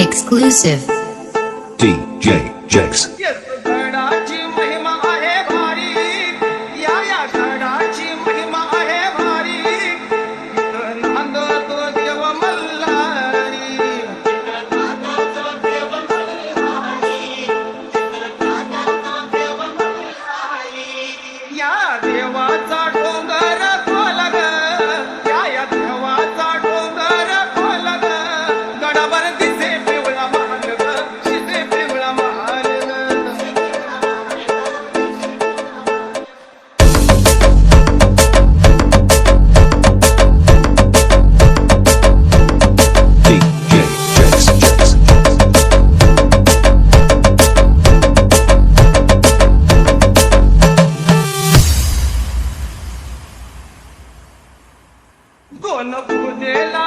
Exclusive. DJ Jex. गडाची महिमा आहे भारी, या गडाची महिमा आहे भारी. इथं नांदतो देव मल्हारी, या देवाचा डोंगर खोल ग, या देवाचा डोंगर खोल ग. गडावर दिसे पिवळा महाल ग, दिसे पिवळा महाल ग. DJ Jex. दोन पूजेला